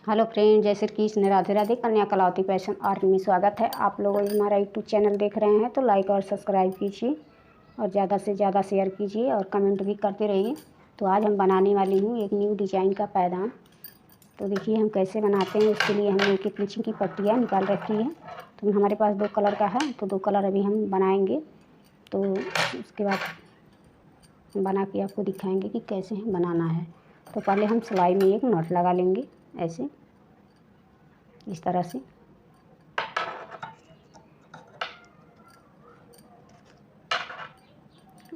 Hello friend, जय श्री कृष्ण, राधे राधे। कन्या Kalavati fashion art में स्वागत है। आप लोग हमारा यूट्यूब चैनल देख रहे हैं तो लाइक और सब्सक्राइब कीजिए और ज़्यादा से ज़्यादा शेयर कीजिए और कमेंट भी करते रहिए। तो आज हम बनाने वाली हूँ एक न्यू डिजाइन का पैदान। तो देखिए हम कैसे बनाते हैं। उसके लिए हमने एक इंच की पट्टियाँ निकाल रखी है। तो हमारे पास 2 कलर का है तो 2 कलर अभी हम बनाएंगे। तो उसके बाद बना के आपको दिखाएंगे कि कैसे बनाना है। तो पहले हम सिलाई में एक नॉट लगा लेंगे, ऐसे इस तरह से।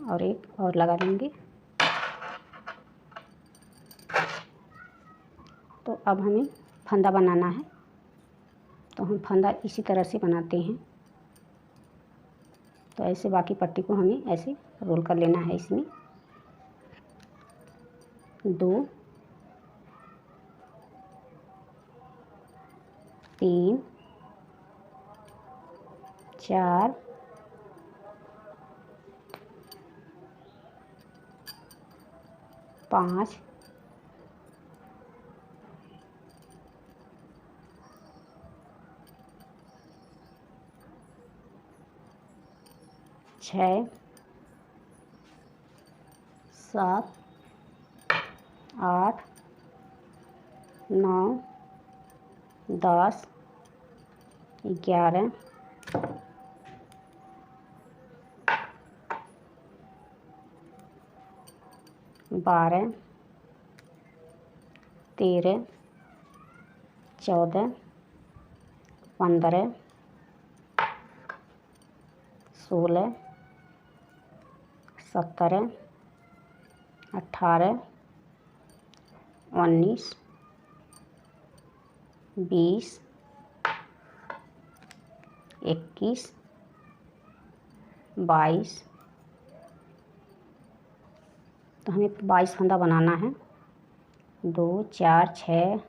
और एक और लगा लेंगे। तो अब हमें फंदा बनाना है। तो हम फंदा इसी तरह से बनाते हैं। तो ऐसे बाकी पट्टी को हमें ऐसे रोल कर लेना है। इसमें 2 3 4 5 6 7 8 9 10 11 12 13 14 15 16 17 18 19 20 21 22। तो हमें 22 फंदा बनाना है। 2 4 6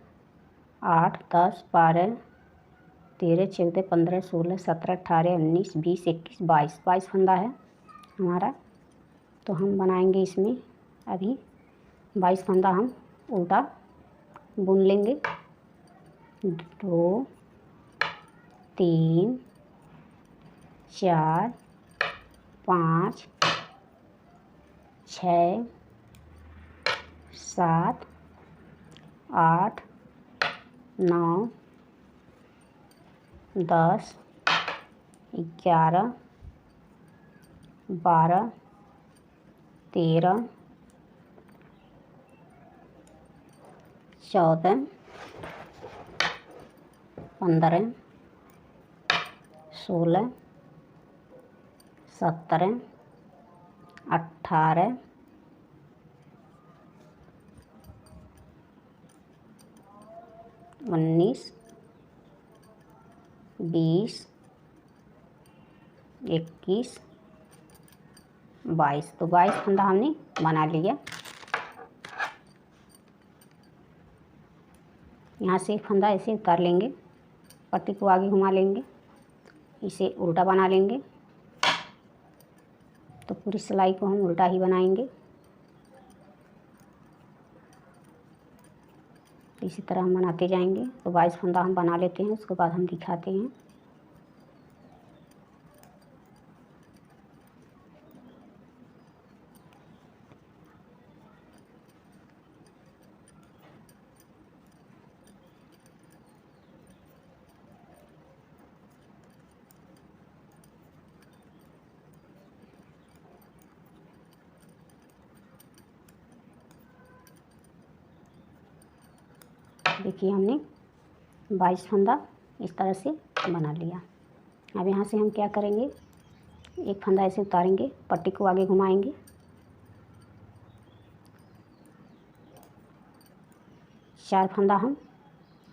8 10 12 13 14 15 16 17 18 19 20 21 22 22 फंदा है हमारा। तो हम बनाएंगे इसमें अभी 22 फंदा हम उल्टा बुन लेंगे। 2 3 4 5 6 7 8 9 10 11 12 13 14 15 16 17 18 19 20 21 22। तो 22 फंदा हमने बना लिया। यहाँ से एक फंदा ऐसे उतार लेंगे, पट्टी को आगे घुमा लेंगे, इसे उल्टा बना लेंगे। तो पूरी सिलाई को हम उल्टा ही बनाएंगे। इसी तरह हम बनाते जाएंगे। तो 22 फंदा हम बना लेते हैं, उसके बाद हम दिखाते हैं। देखिए हमने 22 फंदा इस तरह से बना लिया। अब यहाँ से हम क्या करेंगे, एक फंदा ऐसे उतारेंगे, पट्टी को आगे घुमाएंगे, चार फंदा हम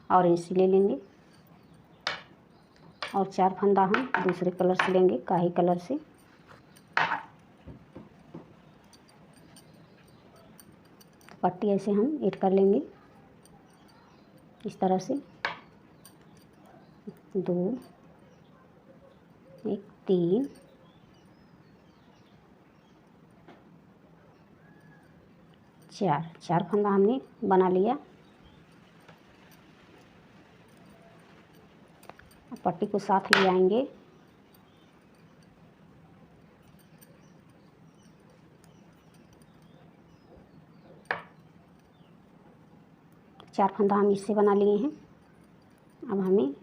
ऑरेंज से ले लेंगे और 4 फंदा हम दूसरे कलर से लेंगे, काही कलर से। पट्टी ऐसे हम ऐड कर लेंगे इस तरह से। 2 1 3 4 4 फंदा हमने बना लिया। पट्टी को साथ ले आएंगे। चार फंदा हम इससे बना लिए हैं। अब हमें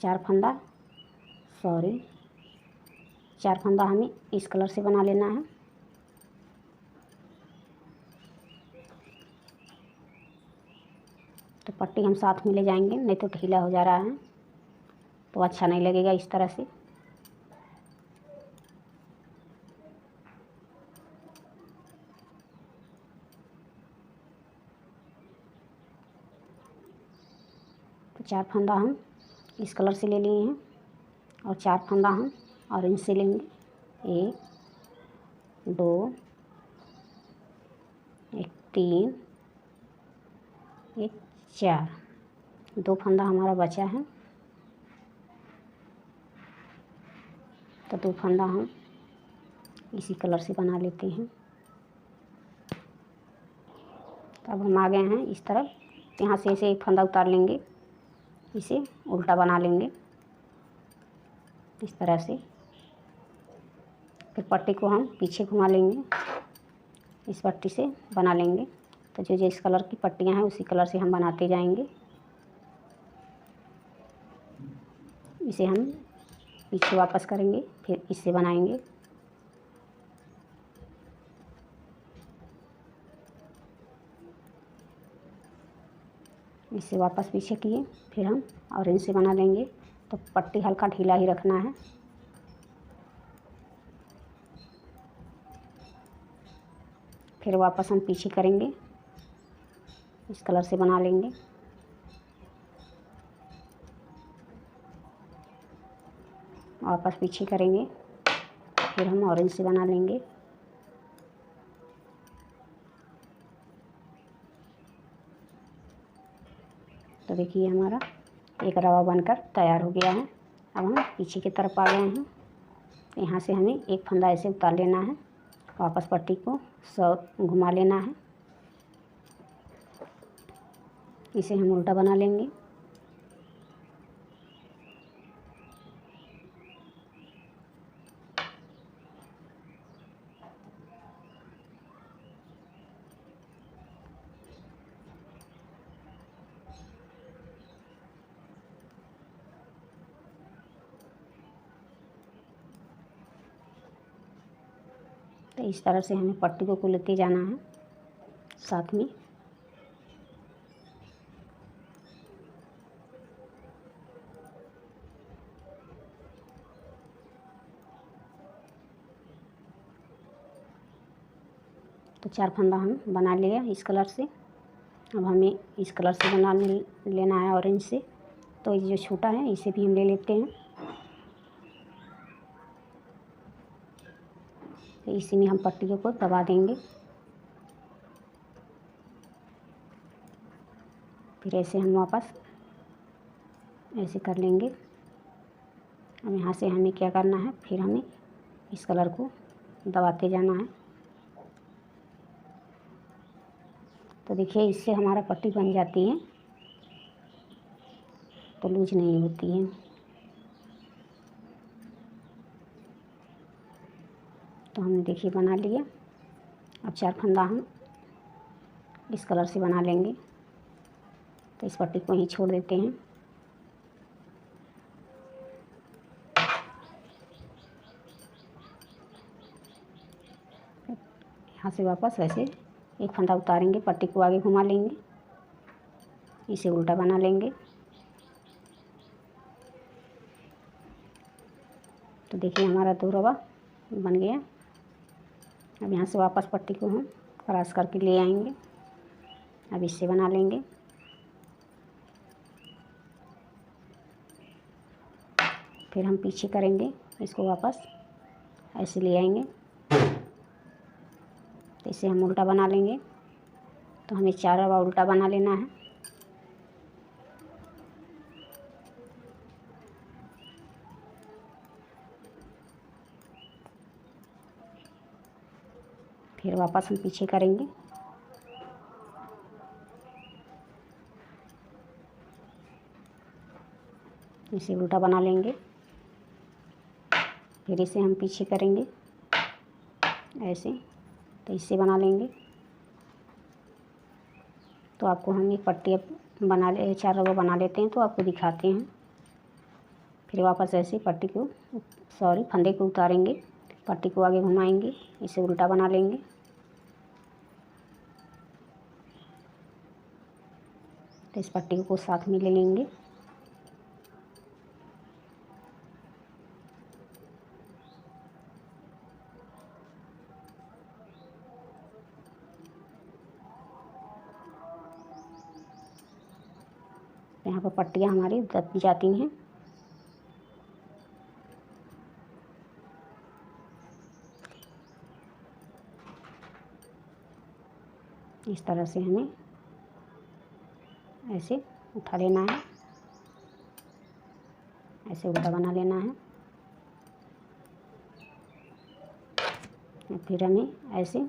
चार फंदा हमें इस कलर से बना लेना है। तो पट्टी हम साथ में ले जाएंगे, नहीं तो ढीला हो जा रहा है तो अच्छा नहीं लगेगा इस तरह से। तो चार फंदा हम इस कलर से ले लिए हैं और चार फंदा हम ऑरेंज से लेंगे। 1 2 1 3 1 4, 2 फंदा हमारा बचा है। तो 2 फंदा हम इसी कलर से बना लेते हैं। तो अब हम आ गए हैं इस तरफ। यहाँ से ऐसे एक फंदा उतार लेंगे, इसे उल्टा बना लेंगे इस तरह से। फिर पट्टी को हम पीछे घुमा लेंगे, इस पट्टी से बना लेंगे। तो जो जिस कलर की पट्टियाँ हैं उसी कलर से हम बनाते जाएंगे। इसे हम पीछे वापस करेंगे, फिर इससे बनाएंगे। इससे वापस पीछे किए, फिर हम ऑरेंज से बना लेंगे। तो पट्टी हल्का ढीला ही रखना है। फिर वापस हम पीछे करेंगे, इस कलर से बना लेंगे। वापस पीछे करेंगे, फिर हम ऑरेंज से बना लेंगे। तो देखिए हमारा एक रवा बनकर तैयार हो गया है। अब हम पीछे की तरफ आ गए हैं। यहाँ से हमें एक फंदा ऐसे उतार लेना है, वापस पट्टी को घुमा लेना है। इसे हम उल्टा बना लेंगे। तो इस तरह से हमें पट्टी को कुलते जाना है साथ में। तो 4 फंदा हम बना लिया इस कलर से। अब हमें इस कलर से बना लेना है, ऑरेंज से। तो ये जो छोटा है इसे भी हम ले लेते हैं। तो इसी में हम पट्टियों को दबा देंगे। फिर ऐसे हम वापस ऐसे कर लेंगे। अब यहाँ से हमें क्या करना है, फिर हमें इस कलर को दबाते जाना है। तो देखिए इससे हमारा पट्टी बन जाती है, तो लूज नहीं होती है। तो हमने देखिए बना लिया। अब 4 फंदा हम इस कलर से बना लेंगे। तो इस पट्टी को ही छोड़ देते हैं। यहाँ से वापस ऐसे एक फंदा उतारेंगे, पट्टी को आगे घुमा लेंगे, इसे उल्टा बना लेंगे। तो देखिए हमारा 2 रवा बन गया। अब यहाँ से वापस पट्टी को हम क्रॉस करके ले आएंगे। अब इससे बना लेंगे। फिर हम पीछे करेंगे, इसको वापस ऐसे ले आएंगे। तो इसे हम उल्टा बना लेंगे। तो हमें 4 रवा उल्टा बना लेना है। फिर वापस हम पीछे करेंगे। इसे उल्टा बना लेंगे। फिर इसे हम पीछे करेंगे ऐसे, तो इससे बना लेंगे। तो आपको हम एक पट्टी बना ले 4 रवा बना लेते हैं तो आपको दिखाते हैं। फिर वापस ऐसे पट्टी को फंदे को उतारेंगे, पट्टी को आगे घुमाएंगे, इसे उल्टा बना लेंगे। तो इस पट्टी को साथ में ले लेंगे। यहाँ पर पट्टियाँ हमारी दब जाती हैं। इस तरह से हमें ऐसे उठा लेना है, ऐसे उल्टा बना लेना है। फिर हमें ऐसे,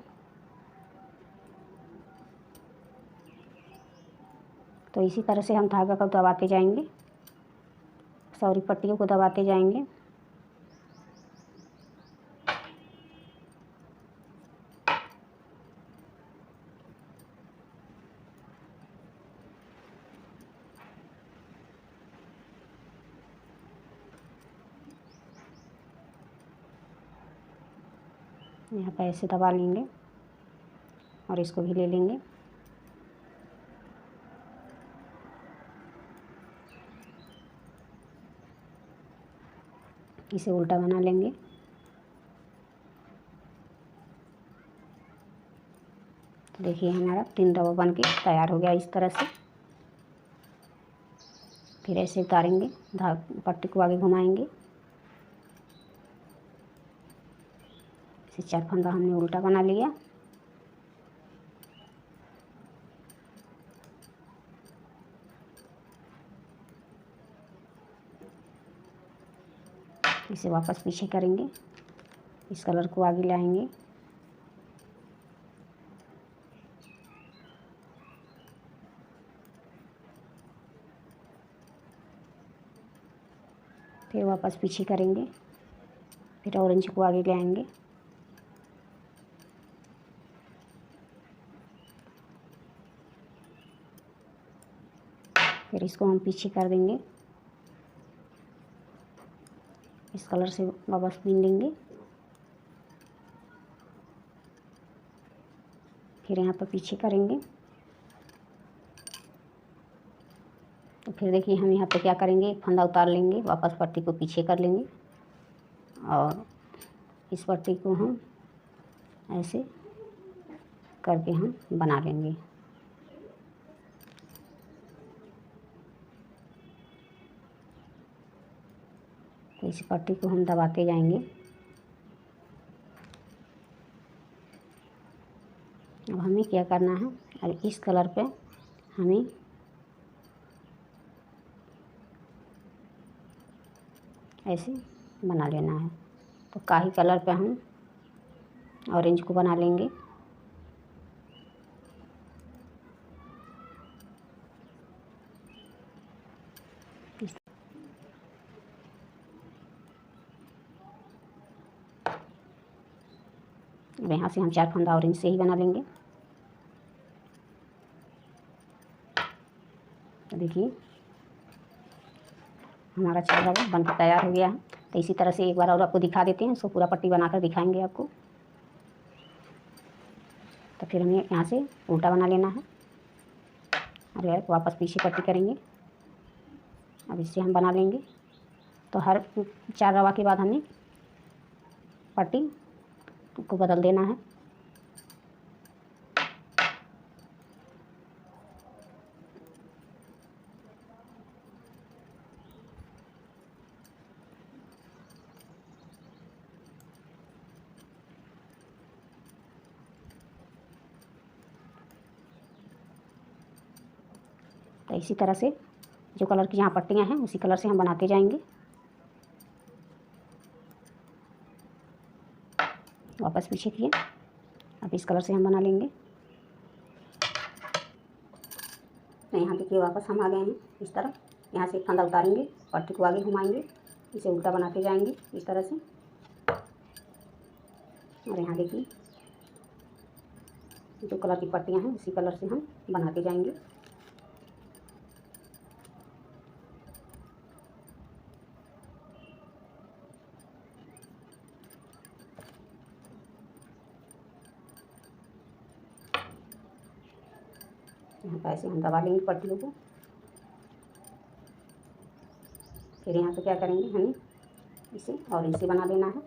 तो इसी तरह से हम धागा को दबाते जाएंगे, सॉरी पट्टियों को दबाते जाएंगे। यहाँ पर ऐसे दबा लेंगे और इसको भी ले लेंगे। इसे उल्टा बना लेंगे। तो देखिए हमारा 3 रवा बन के तैयार हो गया इस तरह से। फिर ऐसे उतारेंगे, पट्टी को आगे घुमाएंगे, इसे 4 फंदा हमने उल्टा बना लिया। इसे वापस पीछे करेंगे, इस कलर को आगे लाएंगे। फिर वापस पीछे करेंगे, फिर ऑरेंज को आगे ले आएंगे। फिर इसको हम पीछे कर देंगे, इस कलर से वापस बीन लेंगे। फिर यहाँ पर पीछे करेंगे। तो फिर देखिए हम यहाँ पे क्या करेंगे, एक फंदा उतार लेंगे, वापस पट्टी को पीछे कर लेंगे और इस पट्टी को हम ऐसे करके हम बना लेंगे। तो इस पट्टी को हम दबाते जाएंगे। अब हमें क्या करना है, अब इस कलर पे हमें ऐसे बना लेना है। तो काही कलर पे हम ऑरेंज को बना लेंगे। अब यहाँ से हम 4 फंदा ऑरेंज से ही बना लेंगे। तो देखिए हमारा 4 रवा बनकर तैयार हो गया है। तो इसी तरह से एक बार और आपको दिखा देते हैं, इसको पूरा पट्टी बनाकर दिखाएंगे आपको। तो फिर हमें यहाँ से उल्टा बना लेना है और वापस पीछे पट्टी करेंगे। अब इससे हम बना लेंगे। तो हर 4 रवा के बाद हमें पट्टी को बदल देना है। तो इसी तरह से जो कलर की यहाँ पट्टियाँ हैं उसी कलर से हम बनाते जाएंगे। वापस पीछे किए, अब इस कलर से हम बना लेंगे। तो यहाँ देखिए वापस हम आ गए हैं इस तरफ। यहाँ से एक फंदा उतारेंगे, पट्टी को आगे घुमाएंगे, इसे उल्टा बनाते जाएंगे इस तरह से। और यहाँ देखिए जो कलर की पट्टियाँ हैं उसी कलर से हम बनाते जाएंगे। यहाँ पर ऐसे हम दबा लेंगे पट्टियों को। फिर यहाँ पे क्या करेंगे, हमें इसे ऑरेंज से बना लेना है।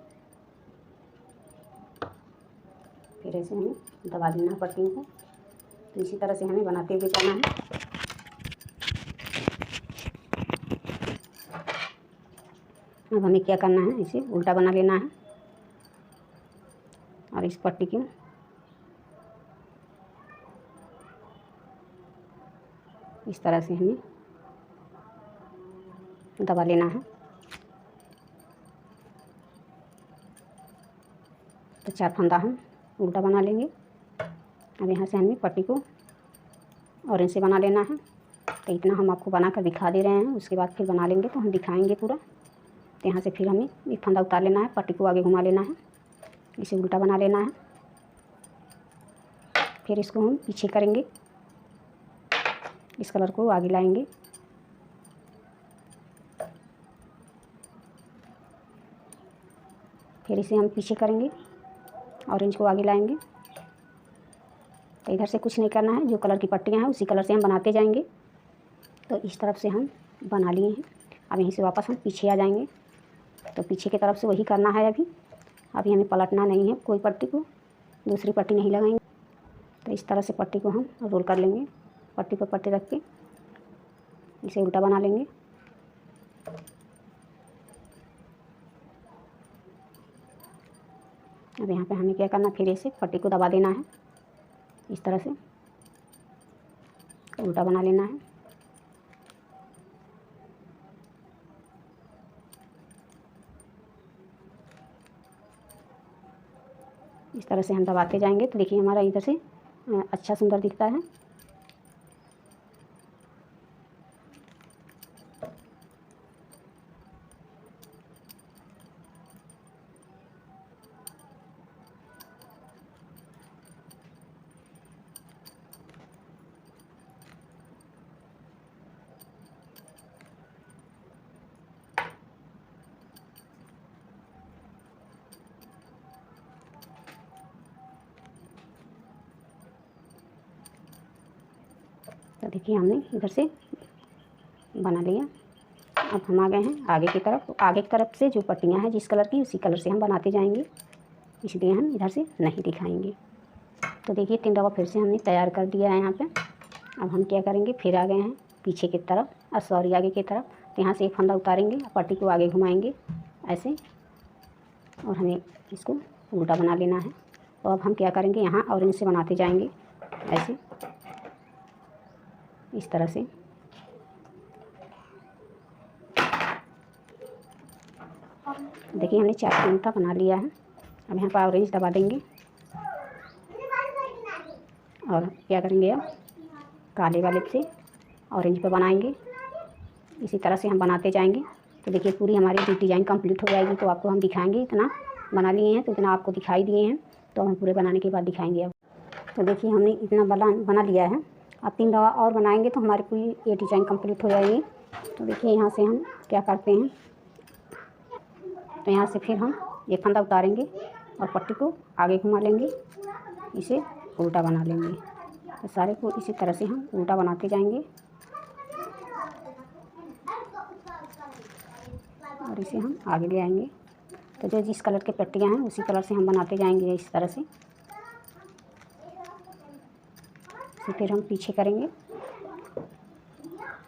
फिर ऐसे हमें दबा देना है पट्टियों को। तो इसी तरह से हमें बनाते हुए जाना है। अब हमें क्या करना है, इसे उल्टा बना लेना है और इस पट्टी को इस तरह से हमें दबा लेना है। तो 4 फंदा हम उल्टा बना लेंगे। अब यहाँ से हमें पट्टी को ऑरेंज से बना लेना है। तो इतना हम आपको बना कर दिखा दे रहे हैं, उसके बाद फिर बना लेंगे तो हम दिखाएंगे पूरा। तो यहाँ से फिर हमें एक फंदा उतार लेना है, पट्टी को आगे घुमा लेना है, इसे उल्टा बना लेना है। फिर इसको हम पीछे करेंगे, इस कलर को आगे लाएंगे। फिर इसे हम पीछे करेंगे, ऑरेंज को आगे लाएंगे। तो इधर से कुछ नहीं करना है, जो कलर की पट्टियाँ हैं उसी कलर से हम बनाते जाएंगे। तो इस तरफ से हम बना लिए हैं। अब यहीं से वापस हम पीछे आ जाएंगे। तो पीछे की तरफ से वही करना है। अभी हमें पलटना नहीं है, कोई पट्टी को दूसरी पट्टी नहीं लगाएंगे। तो इस तरह से पट्टी को हम रोल कर लेंगे, पट्टी पर पट्टी रख के इसे उल्टा बना लेंगे। अब यहाँ पे हमें क्या करना, फिर इसे पट्टी को दबा देना है, इस तरह से उल्टा बना लेना है। इस तरह से हम दबाते जाएंगे तो देखिए हमारा इधर से अच्छा सुंदर दिखता है। तो देखिए हमने इधर से बना लिया। अब हम आ गए हैं आगे की तरफ। आगे की तरफ से जो पट्टियाँ हैं जिस कलर की, उसी कलर से हम बनाते जाएंगे, इसलिए हम इधर से नहीं दिखाएंगे। तो देखिए 3 डब्बा फिर से हमने तैयार कर दिया है यहाँ पे। अब हम क्या करेंगे, फिर आ गए हैं पीछे की तरफ, सॉरी आगे की तरफ। तो यहाँ से एक फंदा उतारेंगे, पट्टी को आगे घुमाएंगे ऐसे, और हमें इसको उल्टा बना लेना है। तो अब हम क्या करेंगे, यहाँ ऑरेंज से बनाते जाएंगे ऐसे, इस तरह से। देखिए हमने 4 फंदा बना लिया है। अब यहाँ पर ऑरेंज दबा देंगे और क्या करेंगे, अब काले वाले से ऑरेंज पे बनाएंगे। इसी तरह से हम बनाते जाएंगे। तो देखिए पूरी हमारी डिज़ाइन कंप्लीट हो जाएगी। तो आपको हम दिखाएंगे, इतना बना लिए हैं तो इतना आपको दिखाई दिए हैं, तो हम पूरे बनाने के बाद दिखाएंगे। अब तो देखिए हमने इतना बना लिया है। अब 3 दवा और बनाएंगे तो हमारी पूरी ये डिज़ाइन कंप्लीट हो जाएगी। तो देखिए यहाँ से हम क्या करते हैं, तो यहाँ से फिर हम एक फंदा उतारेंगे और पट्टी को आगे घुमा लेंगे, इसे उल्टा बना लेंगे। तो सारे को इसी तरह से हम उल्टा बनाते जाएंगे और इसे हम आगे ले आएंगे। तो जो जिस कलर के पट्टियाँ हैं उसी कलर से हम बनाते जाएंगे इस तरह से। फिर हम पीछे करेंगे,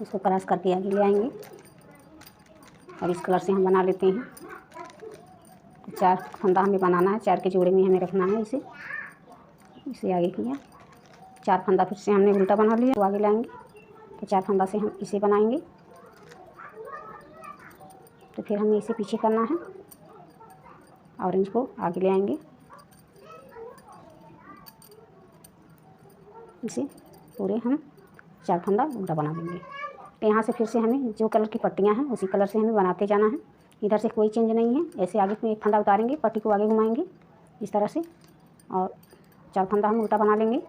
इसको क्रॉस करके आगे ले आएंगे और इस कलर से हम बना लेते हैं। तो 4 फंदा हमें बनाना है, 4 के जोड़े में हमें रखना है इसे आगे किया। 4 फंदा फिर से हमने उल्टा बना लिया, तो आगे लाएंगे। तो 4 फंदा से हम इसे बनाएंगे। तो फिर हमें इसे पीछे करना है, ऑरेंज को आगे ले आएंगे, इसे पूरे हम 4 फंदा उल्टा बना देंगे। तो यहाँ से फिर से हमें जो कलर की पट्टियाँ हैं उसी कलर से हमें बनाते जाना है। इधर से कोई चेंज नहीं है। ऐसे आगे में एक फंदा उतारेंगे, पट्टी को आगे घुमाएंगे इस तरह से, और 4 फंदा हम उल्टा बना लेंगे।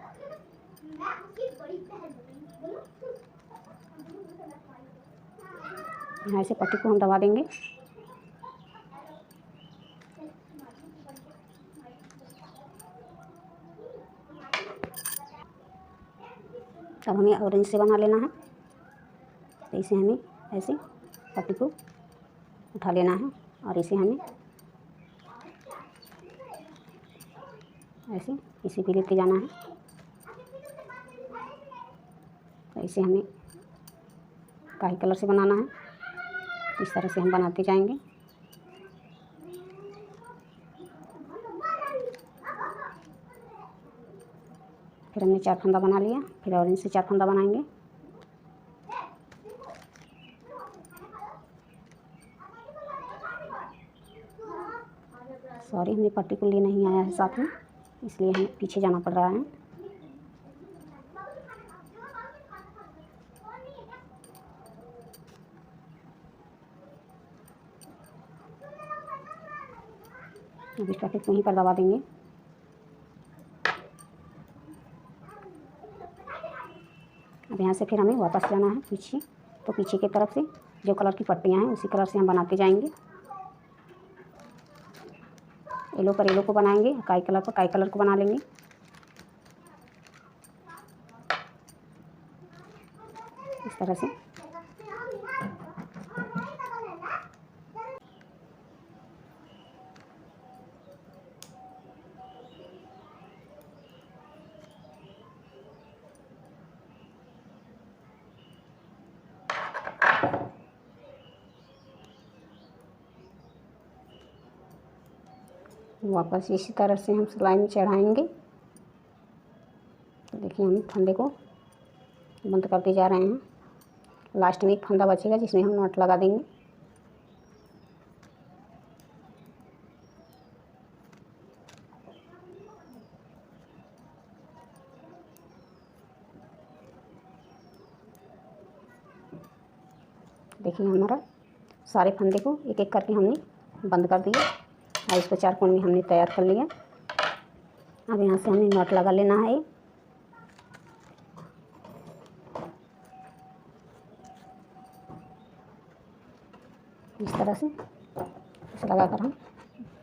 यहाँ से पट्टी को हम दबा देंगे। अब हमें ऑरेंज से बना लेना है। तो इसे हमें ऐसे पट्टी को उठा लेना है और इसे हमें ऐसे इसी पे लेते जाना है। तो इसे हमें काहे कलर से बनाना है, इस तरह से हम बनाते जाएंगे। फिर हमने 4 फंदा बना लिया, फिर ऑरेंज से 4 फंदा बनाएंगे। सॉरी, हमने पट्टी को लिए नहीं आया है साथ में, इसलिए हमें पीछे जाना पड़ रहा है। अब इस पैकेट को यहीं पर दबा देंगे। अब यहाँ से फिर हमें वापस जाना है पीछे। तो पीछे की तरफ से जो कलर की पट्टियाँ हैं उसी कलर से हम बनाते जाएंगे। येलो पर येलो को बनाएंगे, काई कलर पर काई कलर को बना लेंगे। इस तरह से वापस इसी तरह से हम सिलाई में चढ़ाएंगे। तो देखिए हम फंदे को बंद करते जा रहे हैं। लास्ट में एक फंदा बचेगा जिसमें हम नॉट लगा देंगे। देखिए हमारा सारे फंदे को एक एक करके हमने बंद कर दिया और इसको 4 कोण में हमने तैयार कर लिया। अब यहाँ से हमें नॉट लगा लेना है। इस तरह से इसे लगाकर हम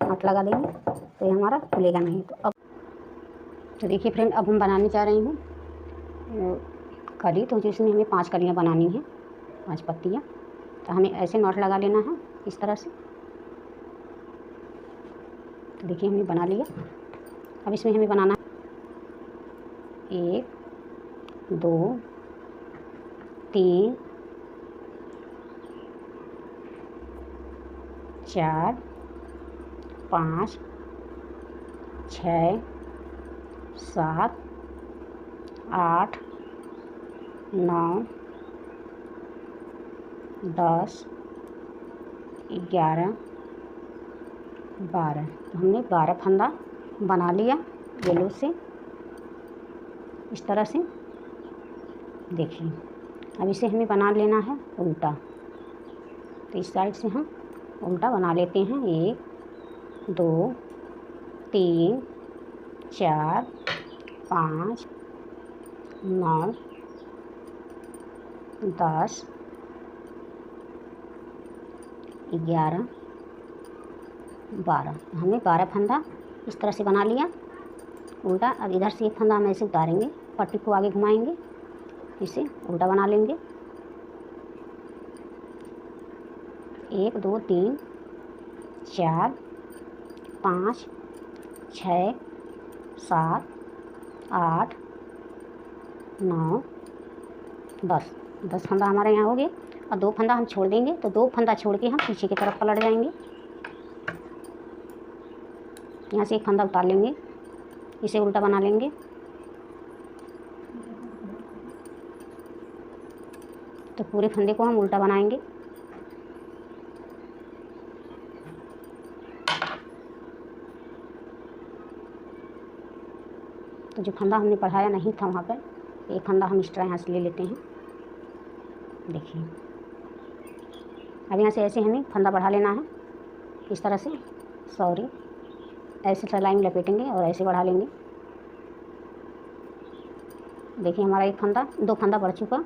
नॉट लगा देंगे तो ये हमारा खुलेगा नहीं। तो देखिए फ्रेंड, अब हम बनाने जा रहे हैं कली। तो जिसमें हमें 5 कलियाँ बनानी हैं, 5 पत्तियाँ। तो हमें ऐसे नॉट लगा लेना है इस तरह से। तो देखिए हमने बना लिया। अब इसमें हमें बनाना है 1 2 3 4 5 6 7 8 9 10 11 12। तो हमने 12 फंदा बना लिया येलो से इस तरह से। देखिए अब इसे हमें बना लेना है उल्टा। तो इस साइड से हम उल्टा बना लेते हैं। 1 2 3 4 5 9 10 11 12। हमने 12 फंदा इस तरह से बना लिया उल्टा। अब इधर से एक फंदा हम ऐसे उतारेंगे, पट्टी को आगे घुमाएंगे, इसे उल्टा बना लेंगे। 1 2 3 4 5 6 7 8 9 10 फंदा हमारे यहाँ हो गए। और 2 फंदा हम छोड़ देंगे। तो 2 फंदा छोड़ के हम पीछे की तरफ पलट जाएंगे। यहाँ से एक फंदा उतार लेंगे, इसे उल्टा बना लेंगे। तो पूरे फंदे को हम उल्टा बनाएंगे। तो जो फंदा हमने पढ़ाया नहीं था वहाँ पर, एक फंदा हम एक्स्ट्रा यहाँ से ले लेते हैं। देखिए अब यहाँ से ऐसे हमें फंदा बढ़ा लेना है, इस तरह से, सॉरी, ऐसे सिलाई में लपेटेंगे और ऐसे बढ़ा लेंगे। देखिए हमारा एक फंदा, 2 फंदा बढ़ चुका।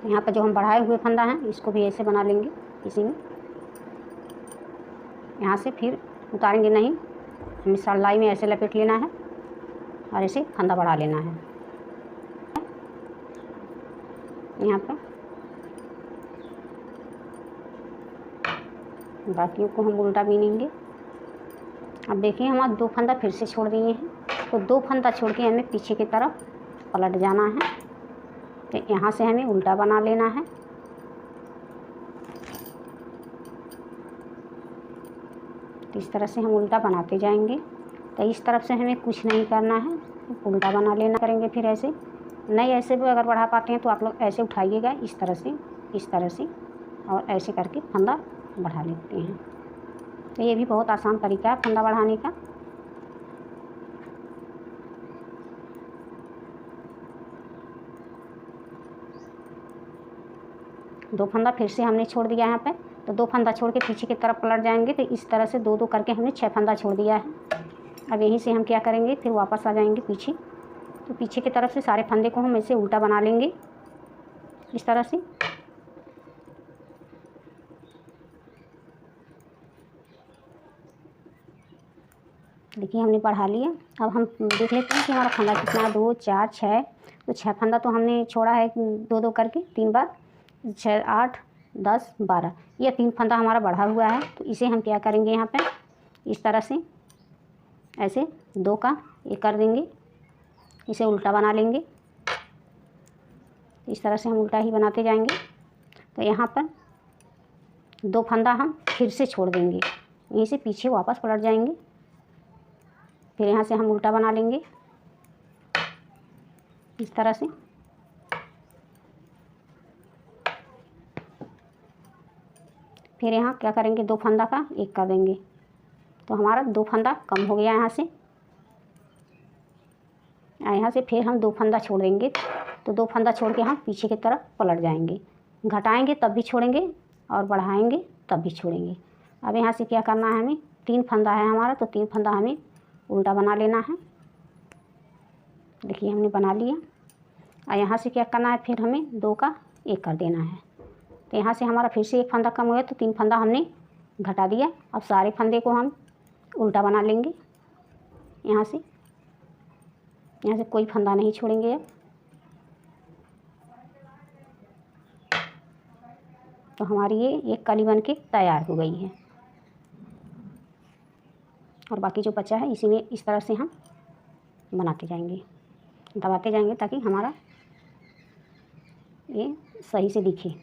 यहाँ पर जो हम बढ़ाए हुए फंदा हैं इसको भी ऐसे बना लेंगे इसी में। यहाँ से फिर उतारेंगे नहीं, हमें सिलाई में ऐसे लपेट लेना है और ऐसे फंदा बढ़ा लेना है। यहाँ पर बाकियों को हम उल्टा बीनेंगे। अब देखिए हमारा 2 फंदा फिर से छोड़ दिए हैं, तो 2 फंदा छोड़ के हमें पीछे की तरफ पलट जाना है। तो यहाँ से हमें उल्टा बना लेना है। तो इस तरह से हम उल्टा बनाते जाएंगे। तो इस तरफ से हमें कुछ नहीं करना है, उल्टा बना लेना करेंगे। फिर ऐसे नहीं, ऐसे भी अगर बढ़ा पाते हैं तो आप लोग ऐसे उठाइएगा, इस तरह से, इस तरह से, और ऐसे करके फंदा बढ़ा लेते हैं। तो ये भी बहुत आसान तरीका है फंदा बढ़ाने का। दो फंदा फिर से हमने छोड़ दिया यहाँ पे, तो 2 फंदा छोड़ के पीछे की तरफ पलट जाएंगे। तो इस तरह से 2-2 करके हमने 6 फंदा छोड़ दिया है। अब यहीं से हम क्या करेंगे, फिर वापस आ जाएंगे पीछे। तो पीछे की तरफ से सारे फंदे को हम ऐसे उल्टा बना लेंगे, इस तरह से। देखिए हमने बढ़ा लिया। अब हम देख लेते हैं कि हमारा फंदा कितना है, 2 4 6। तो 6 फंदा तो हमने छोड़ा है 2-2 करके 3 बार, 6 8 10 12। ये 3 फंदा हमारा बढ़ा हुआ है। तो इसे हम क्या करेंगे, यहाँ पे इस तरह से ऐसे 2 का एक कर देंगे, इसे उल्टा बना लेंगे। इस तरह से हम उल्टा ही बनाते जाएंगे। तो यहाँ पर 2 फंदा हम फिर से छोड़ देंगे, यहीं से पीछे वापस पलट जाएंगे। फिर यहाँ से हम उल्टा बना लेंगे इस तरह से। फिर यहाँ क्या करेंगे, 2 फंदा का एक कर देंगे। तो हमारा 2 फंदा कम हो गया यहाँ से। यहाँ से फिर हम 2 फंदा छोड़ देंगे। तो 2 फंदा छोड़ के हम पीछे की तरफ पलट जाएंगे। घटाएंगे तब भी छोड़ेंगे और बढ़ाएंगे तब भी छोड़ेंगे। अब यहाँ से क्या करना है, हमें 3 फंदा है हमारा, तो 3 फंदा हमें उल्टा बना लेना है। देखिए हमने बना लिया। और यहाँ से क्या करना है, फिर हमें 2 का एक कर देना है। तो यहाँ से हमारा फिर से 1 फंदा कम हो गया, तो 3 फंदा हमने घटा दिया। अब सारे फंदे को हम उल्टा बना लेंगे। यहाँ से कोई फंदा नहीं छोड़ेंगे। अब तो हमारी ये एक कली बन के तैयार हो गई है। और बाकी जो बचा है इसी में इस तरह से हम बनाते जाएंगे, दबाते जाएंगे, ताकि हमारा ये सही से दिखे।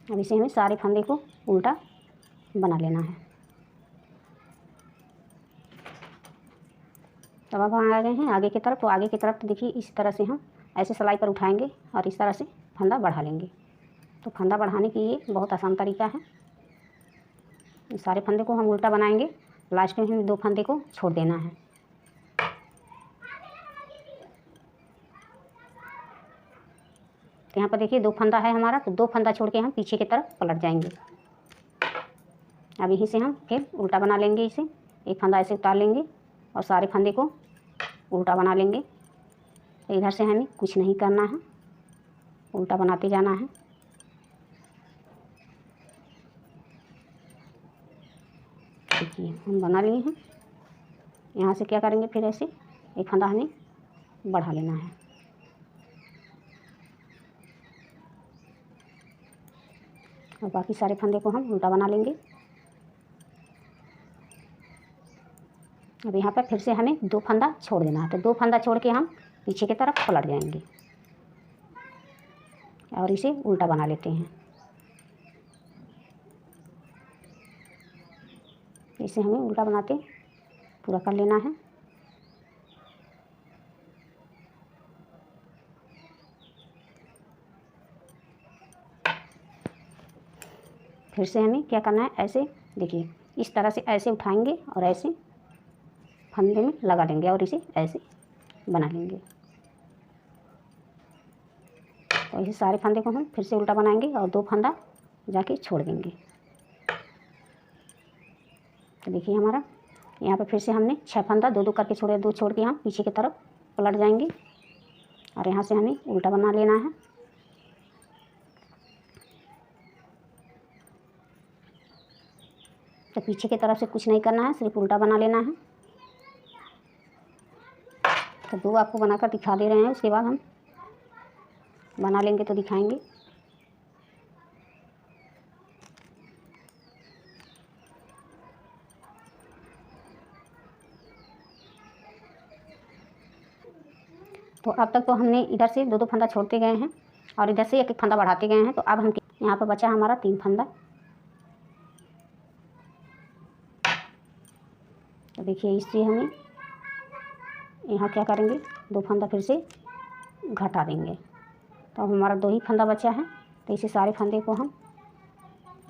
अब इसे हमें सारे फंदे को उल्टा बना लेना है। तब अब हम आ गए हैं आगे की तरफ। तो आगे की तरफ तो देखिए इस तरह से हम ऐसे सिलाई पर उठाएंगे और इस तरह से फंदा बढ़ा लेंगे। तो फंदा बढ़ाने की ये बहुत आसान तरीका है। सारे फंदे को हम उल्टा बनाएंगे, लास्ट में हमें 2 फंदे को छोड़ देना है। तो यहाँ पर देखिए 2 फंदा है हमारा, तो 2 फंदा छोड़ के हम पीछे की तरफ पलट जाएंगे। अब यहीं से हम फिर उल्टा बना लेंगे इसे, 1 फंदा ऐसे उतार लेंगे और सारे फंदे को उल्टा बना लेंगे। तो इधर से हमें कुछ नहीं करना है, उल्टा बनाते जाना है। देखिए हम बना लिए हैं। यहाँ से क्या करेंगे, फिर ऐसे 1 फंदा हमें बढ़ा लेना है। और बाकी सारे फंदे को हम उल्टा बना लेंगे। अब यहाँ पर फिर से हमें 2 फंदा छोड़ देना है। तो 2 फंदा छोड़ के हम पीछे की तरफ पलट जाएंगे और इसे उल्टा बना लेते हैं। इसे हमें उल्टा बनाते पूरा कर लेना है। फिर से हमें क्या करना है, ऐसे देखिए इस तरह से ऐसे उठाएंगे और ऐसे फंदे में लगा देंगे और इसे ऐसे बना लेंगे। तो ऐसे सारे फंदे को हम फिर से उल्टा बनाएंगे और 2 फंदा जाके छोड़ देंगे। तो देखिए हमारा यहाँ पे फिर से हमने 6 फंदा 2 2 करके छोड़े, 2 छोड़ के हम पीछे की तरफ पलट जाएंगे और यहाँ से हमें उल्टा बना लेना है। तो पीछे की तरफ से कुछ नहीं करना है, सिर्फ उल्टा बना लेना है। तो 2 आपको बनाकर दिखा दे रहे हैं, उसके बाद हम बना लेंगे तो दिखाएंगे। तो अब तक तो हमने इधर से 2 2 फंदा छोड़ते गए हैं और इधर से 1 1 फंदा बढ़ाते गए हैं। तो अब हम यहाँ पर बचा हमारा 3 फंदा। तो देखिए इससे हमें यहाँ क्या करेंगे, 2 फंदा फिर से घटा देंगे। तो अब हमारा 2 ही फंदा बचा है। तो इसे सारे फंदे को हम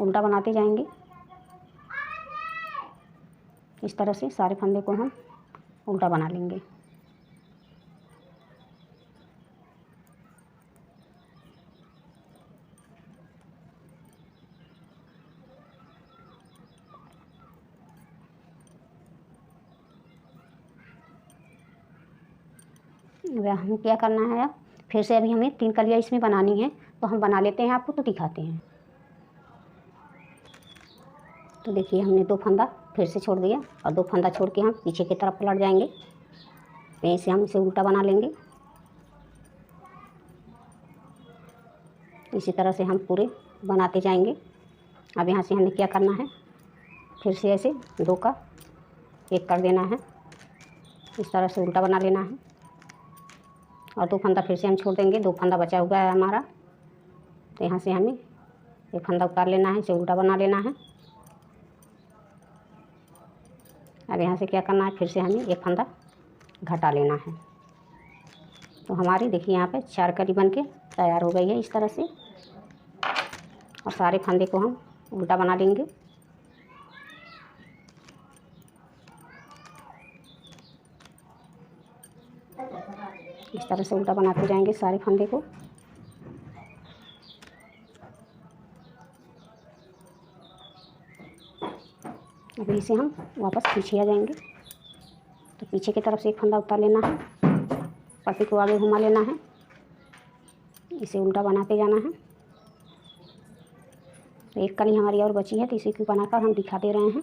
उल्टा बनाते जाएंगे। इस तरह से सारे फंदे को हम उल्टा बना लेंगे। अब हमें क्या करना है, अब फिर से अभी हमें 3 कलियाँ इसमें बनानी है। तो हम बना लेते हैं, आपको तो दिखाते हैं। तो देखिए हमने 2 फंदा फिर से छोड़ दिया और 2 फंदा छोड़ के हम पीछे की तरफ पलट जाएंगे। यहीं से हम इसे उल्टा बना लेंगे। इसी तरह से हम पूरे बनाते जाएंगे। अब यहाँ से हमें क्या करना है, फिर से ऐसे 2 का 1 कर देना है। इस तरह से उल्टा बना लेना है और 2 फंदा फिर से हम छोड़ देंगे। 2 फंदा बचा हुआ है हमारा। तो यहाँ से हमें 1 फंदा उतार लेना है, इसे उल्टा बना लेना है। अब यहाँ से क्या करना है, फिर से हमें 1 फंदा घटा लेना है। तो हमारी देखिए यहाँ पे 4 कली बन के तैयार हो गई है इस तरह से। और सारे फंदे को हम उल्टा बना लेंगे। इस तरह से उल्टा बनाते जाएंगे सारे फंदे को। अभी इसे हम वापस पीछे आ जाएंगे। तो पीछे की तरफ से 1 फंदा उतार लेना है, पट्टी को आगे घुमा लेना है, इसे उल्टा बनाते जाना है। तो 1 कली हमारी और बची है, तो इसी को बनाकर हम दिखा दे रहे हैं।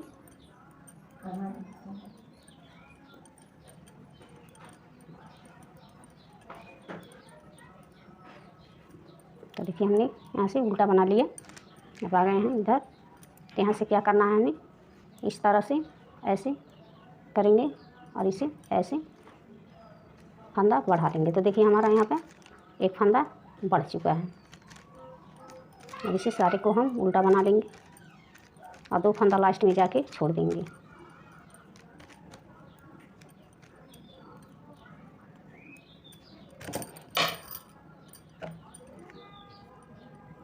तो देखिए हमने यहाँ से उल्टा बना लिया। अब आ गए हैं इधर। तो यहाँ से क्या करना है, हमें इस तरह से ऐसे करेंगे और इसे ऐसे फंदा बढ़ा लेंगे। तो देखिए हमारा यहाँ पे 1 फंदा बढ़ चुका है। अब इसे सारे को हम उल्टा बना लेंगे और 2 फंदा लास्ट में जाके छोड़ देंगे।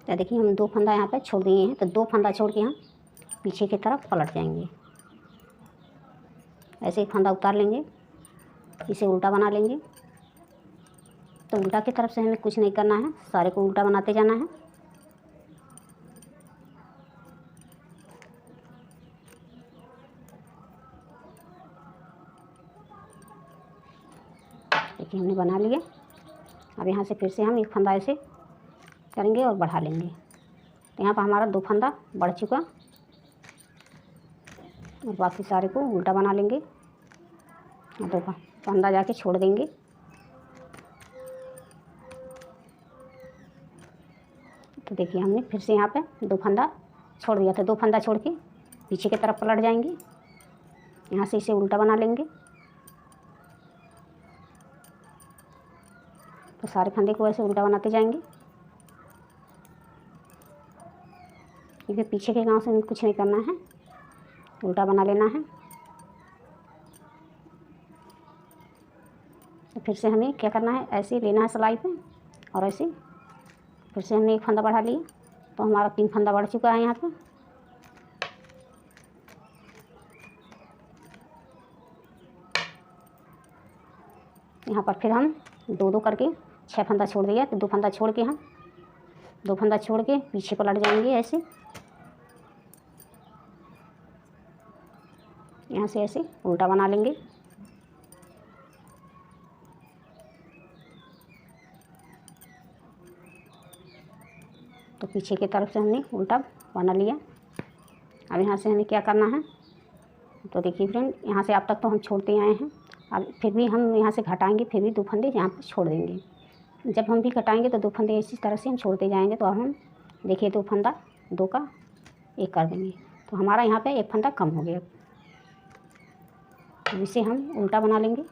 तो देखिए हम 2 फंदा यहाँ पे छोड़ दिए हैं। तो 2 फंदा छोड़ के हम पीछे की तरफ पलट जाएंगे। ऐसे 1 फंदा उतार लेंगे, इसे उल्टा बना लेंगे। तो उल्टा की तरफ से हमें कुछ नहीं करना है, सारे को उल्टा बनाते जाना है। देखिए हमने बना लिया। अब यहाँ से फिर से हम 1 फंदा ऐसे करेंगे और बढ़ा लेंगे। तो यहाँ पर हमारा 2 फंदा बढ़ चुका और बाकी सारे को उल्टा बना लेंगे और 2 फंदा जाके छोड़ देंगे। तो देखिए हमने फिर से यहाँ पे 2 फंदा छोड़ दिया था। 2 फंदा छोड़ के पीछे की तरफ पलट जाएंगे। यहाँ से इसे उल्टा बना लेंगे। तो सारे फंदे को ऐसे उल्टा बनाते जाएंगे, क्योंकि पीछे के गांव से कुछ नहीं करना है, उल्टा बना लेना है। तो फिर से हमें क्या करना है, ऐसे लेना है सिलाई पे और ऐसे फिर से हमने 1 फंदा बढ़ा लिया। तो हमारा 3 फंदा बढ़ चुका है यहाँ पे। यहाँ पर फिर हम दो दो करके 6 फंदा छोड़ दिया, तो 2 फंदा छोड़ के हम 2 फंदा छोड़ के पीछे पलट जाएंगे ऐसे, यहाँ से ऐसे उल्टा बना लेंगे। तो पीछे की तरफ से हमने उल्टा बना लिया। अब यहाँ से हमें क्या करना है, तो देखिए फ्रेंड, यहाँ से अब तक तो हम छोड़ते आए हैं, अब फिर भी हम यहाँ से घटाएंगे, फिर भी 2 फंदे यहाँ पर छोड़ देंगे। जब हम भी घटाएंगे तो 2 फंदे इसी तरह से हम छोड़ते जाएंगे। तो अब हम देखिए 2 फंदा 2 का 1 कर देंगे, तो हमारा यहाँ पे 1 फंदा कम हो गया। तो इसे हम उल्टा बना लेंगे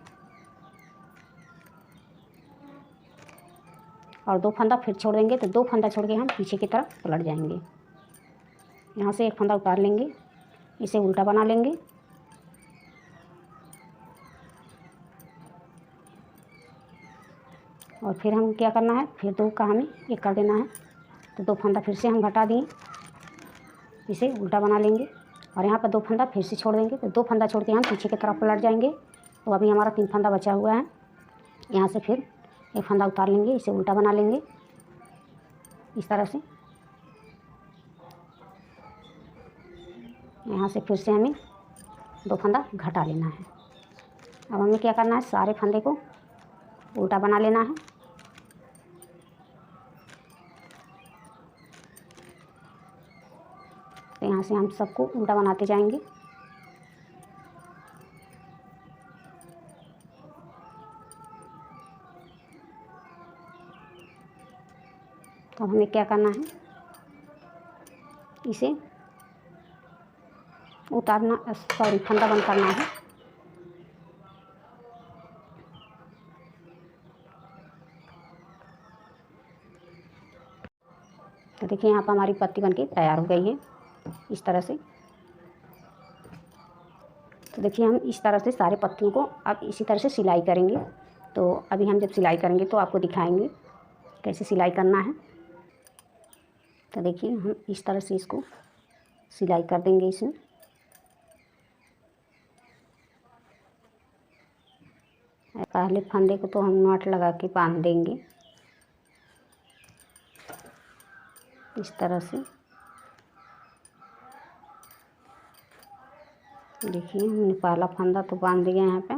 और 2 फंदा फिर छोड़ देंगे। तो 2 फंदा छोड़ के हम पीछे की तरफ पलट जाएंगे, यहाँ से 1 फंदा उतार लेंगे, इसे उल्टा बना लेंगे और फिर हम क्या करना है, फिर 2 का हमें 1 कर देना है। तो 2 फंदा फिर से हम घटा दिए, इसे उल्टा बना लेंगे और यहाँ पर 2 फंदा फिर से छोड़ देंगे। तो 2 फंदा छोड़ के हम पीछे की तरफ पलट जाएंगे। तो अभी हमारा 3 फंदा बचा हुआ है, यहाँ से फिर 1 फंदा उतार लेंगे, इसे उल्टा बना लेंगे इस तरह से। यहाँ से फिर से हमें 2 फंदा घटा लेना है। अब हमें क्या करना है, सारे फंदे को उल्टा बना लेना है। तो यहाँ से हम सबको उल्टा बनाते जाएंगे। तो अब हमें क्या करना है, इसे उतारना, सॉरी, फंदा बंद करना है। तो देखिए यहाँ पर हमारी पत्ती बनके तैयार हो गई है इस तरह से। तो देखिए हम इस तरह से सारे पत्तियों को अब इसी तरह से सिलाई करेंगे। तो अभी हम जब सिलाई करेंगे तो आपको दिखाएंगे कैसे सिलाई करना है। तो देखिए हम इस तरह से इसको सिलाई कर देंगे। इसमें पहले फंदे को तो हम नॉट लगा के बांध देंगे इस तरह से। देखिए हमने पहला फंदा तो बांध दिया यहाँ पे।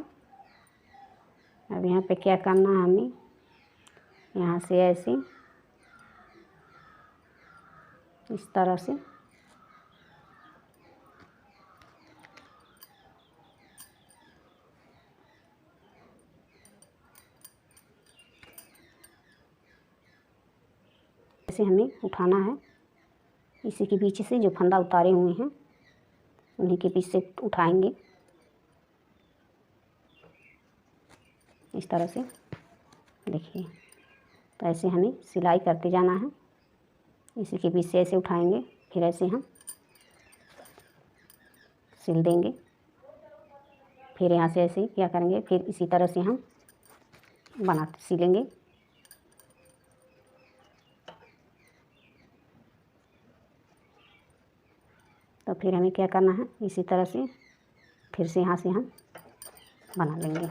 अब यहाँ पे क्या करना है, हमें यहाँ से ऐसे इस तरह से ऐसे हमें उठाना है। इसी के बीच से जो फंदा उतारे हुए हैं उन्हीं के बीच से उठाएंगे इस तरह से। देखिए तो ऐसे हमें सिलाई करते जाना है। इसी के बीच से ऐसे उठाएंगे, फिर ऐसे हम सिल देंगे। फिर यहाँ से ऐसे क्या करेंगे, फिर इसी तरह से हम बनाते सिलेंगे। तो फिर हमें क्या करना है, इसी तरह से फिर से यहाँ से हम बना लेंगे।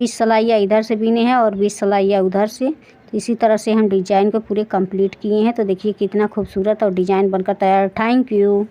बीस सलाइयाँ इधर से बीने हैं और 20 सलाइयाँ उधर से। तो इसी तरह से हम डिजाइन को पूरे कंप्लीट किए हैं। तो देखिए कितना खूबसूरत और डिजाइन बनकर तैयार। Thank you.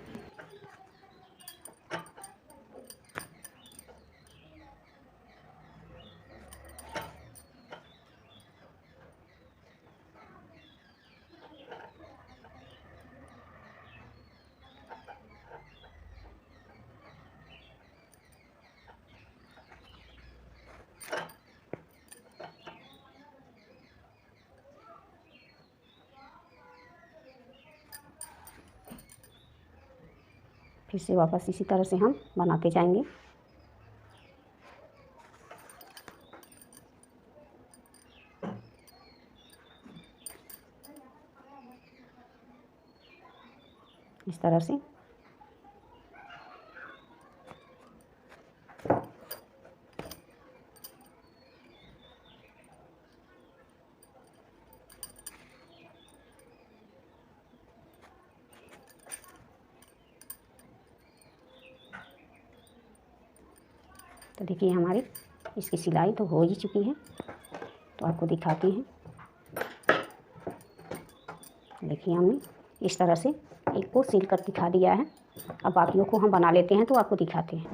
फिर से वापस इसी तरह से हम बनाते जाएंगे। इस तरह से तो देखिए हमारी इसकी सिलाई तो हो ही चुकी है, तो आपको दिखाती हैं। देखिए हमने इस तरह से एक को सिल कर दिखा दिया है। अब बाकियों को हम बना लेते हैं तो आपको दिखाते हैं।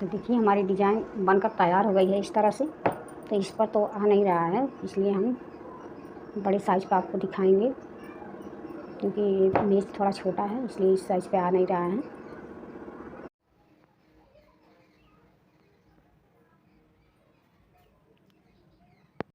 तो देखिए हमारी डिज़ाइन बनकर तैयार हो गई है इस तरह से। तो इस पर तो आ नहीं रहा है, इसलिए हम बड़े साइज़ पर आपको दिखाएंगे, क्योंकि मेज थोड़ा छोटा है इसलिए इस साइज़ पे आ नहीं रहा है।